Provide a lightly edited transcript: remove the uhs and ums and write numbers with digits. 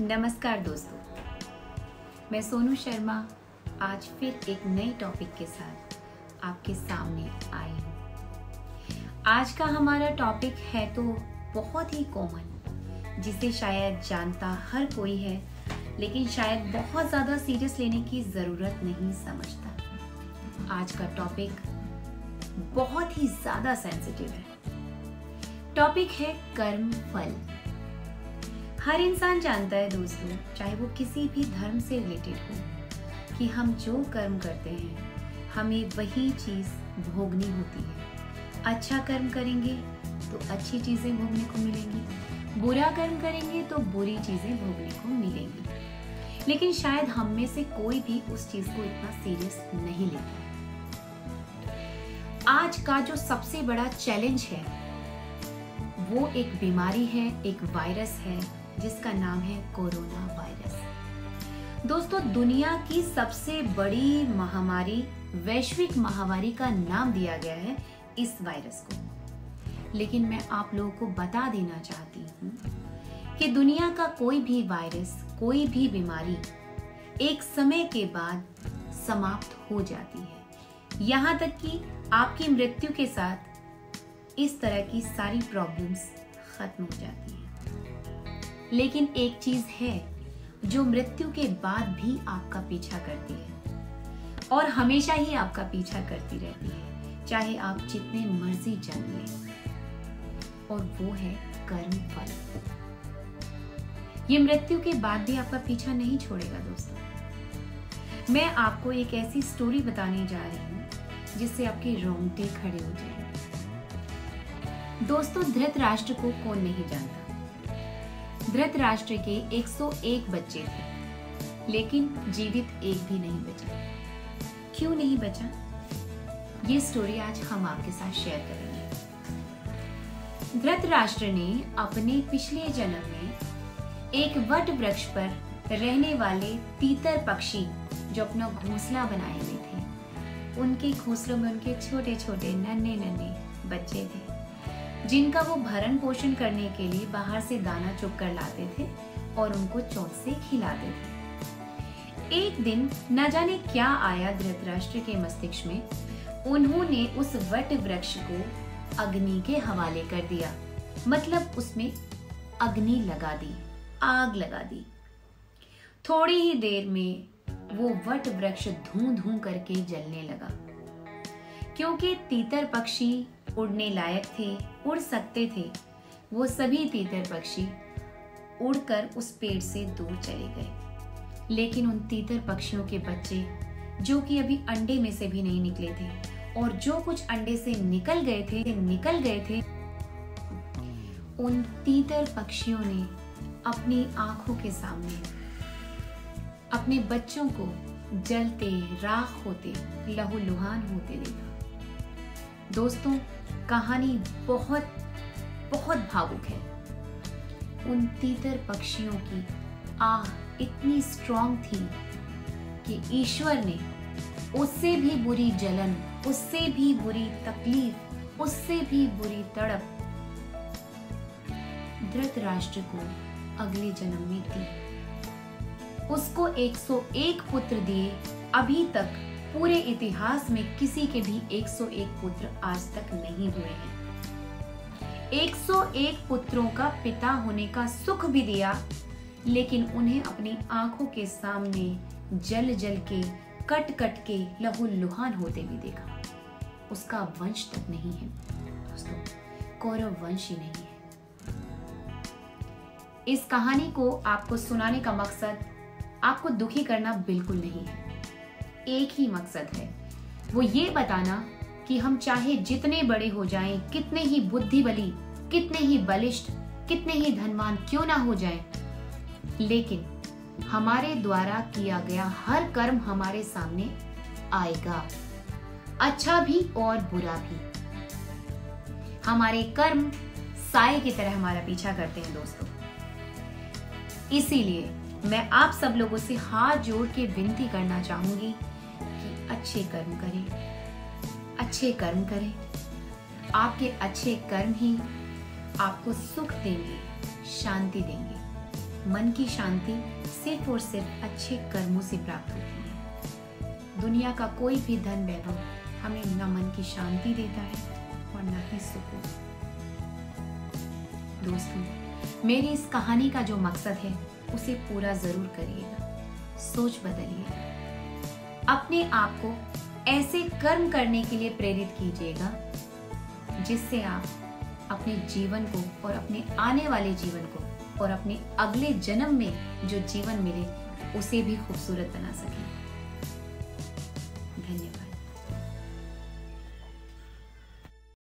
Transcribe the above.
नमस्कार दोस्तों, मैं सोनू शर्मा आज फिर एक नई टॉपिक के साथ आपके सामने आई हूँ। आज का हमारा टॉपिक है तो बहुत ही कॉमन, जिसे शायद जानता हर कोई है, लेकिन शायद बहुत ज़्यादा सीरियस लेने की ज़रूरत नहीं समझता। आज का टॉपिक बहुत ही ज़्यादा सेंसिटिव है। टॉपिक है कर्म फल। हर इंसान जानता है दोस्तों, चाहे वो किसी भी धर्म से रिलेटेड हो, कि हम जो कर्म करते हैं हमें वही चीज भोगनी होती है। अच्छा कर्म करेंगे तो अच्छी चीजें भोगने को मिलेंगी, बुरा कर्म करेंगे तो बुरी चीजें भोगने को मिलेंगी। लेकिन शायद हम में से कोई भी उस चीज को इतना सीरियस नहीं लेता है। आज का जो सबसे बड़ा चैलेंज है वो एक बीमारी है, एक वायरस है, जिसका नाम है कोरोना वायरस। दोस्तों, दुनिया की सबसे बड़ी महामारी, वैश्विक महामारी का नाम दिया गया है इस वायरस को। लेकिन मैं आप लोगों को बता देना चाहती हूँ कि दुनिया का कोई भी वायरस, कोई भी बीमारी एक समय के बाद समाप्त हो जाती है। यहाँ तक कि आपकी मृत्यु के साथ इस तरह की सारी प्रॉब्लम्स खत्म हो जाती हैं। लेकिन एक चीज है जो मृत्यु के बाद भी आपका पीछा करती है और हमेशा ही आपका पीछा करती रहती है, चाहे आप जितने मर्जी जन्म लें, और वो है कर्म फल। ये मृत्यु के बाद भी आपका पीछा नहीं छोड़ेगा दोस्तों। मैं आपको एक ऐसी स्टोरी बताने जा रही हूँ जिससे आपके रोंगटे खड़े हो जाएंगे। दोस्तों, धृतराष्ट्र को कौन नहीं जानता। धृतराष्ट्र के 101 बच्चे थे, लेकिन जीवित एक भी नहीं बचा। क्यों नहीं बचा? ये स्टोरी आज हम आपके साथ शेयर करेंगे। धृतराष्ट्र ने अपने पिछले जन्म में एक वट वृक्ष पर रहने वाले तीतर पक्षी जो अपना घोंसला बनाए हुए थे, उनके घोंसलों में उनके छोटे छोटे नन्हे नन्हे बच्चे थे, जिनका वो भरण पोषण करने के लिए बाहर से दाना चुग कर लाते थे और उनको चोंच से खिलाते थे। एक दिन न जाने क्या आया धृतराष्ट्र के मस्तिष्क में। उन्होंने उस वट वृक्ष को अग्नि के हवाले कर दिया, मतलब उसमें अग्नि लगा दी, आग लगा दी। थोड़ी ही देर में वो वट वृक्ष धूं धूं करके जलने लगा। क्योंकि तीतर पक्षी उड़ने लायक थे, उड़ सकते थे, वो सभी तीतर पक्षी उड़कर उस पेड़ से दूर चले गए। लेकिन उन तीतर पक्षियों के बच्चे, जो कि अभी अंडे में से भी नहीं निकले थे, और जो कुछ अंडे से निकल गए थे, उन तीतर पक्षियों ने अपनी आंखों के सामने अपने बच्चों को जलते, राख होते, लहूलुहान होते देखा। दोस्तों, कहानी बहुत बहुत भावुक है। उन तीतर पक्षियों की आह इतनी स्ट्रॉन्ग थी कि ईश्वर ने उससे भी बुरी जलन, उससे भी बुरी तकलीफ, उससे भी बुरी तड़प धृतराष्ट्र को अगले जन्म में दी। उसको 101 पुत्र दिए। अभी तक पूरे इतिहास में किसी के भी 101 पुत्र आज तक नहीं हुए हैं। 101 पुत्रों का पिता होने का सुख भी दिया, लेकिन उन्हें अपनी आंखों के सामने जल जल के, कट कट के लहूलुहान होते भी देखा। उसका वंश तक नहीं है दोस्तों, कौरव वंश ही नहीं है। इस कहानी को आपको सुनाने का मकसद आपको दुखी करना बिल्कुल नहीं है। एक ही मकसद है, वो ये बताना कि हम चाहे जितने बड़े हो जाएं, कितने ही बुद्धिबली, कितने ही बलिष्ठ, कितने ही धनवान क्यों ना हो जाएं, लेकिन हमारे द्वारा किया गया हर कर्म हमारे सामने आएगा, अच्छा भी और बुरा भी। हमारे कर्म साए की तरह हमारा पीछा करते हैं दोस्तों। इसीलिए मैं आप सब लोगों से हाथ जोड़ के विनती करना चाहूंगी कि अच्छे कर्म करें, अच्छे कर्म करें। आपके अच्छे कर्म ही आपको सुख देंगे, शांति देंगे। मन की शांति सिर्फ और सिर्फ अच्छे कर्मों से प्राप्त होती है। दुनिया का कोई भी धन वैभव हमें न मन की शांति देता है और न ही सुकून। दोस्तों, मेरी इस कहानी का जो मकसद है उसे पूरा जरूर करिएगा। सोच बदलिए, अपने आप को ऐसे कर्म करने के लिए प्रेरित कीजिएगा जिससे आप अपने जीवन को और अपने आने वाले जीवन को और अपने अगले जन्म में जो जीवन मिले उसे भी खूबसूरत बना सकें। धन्यवाद।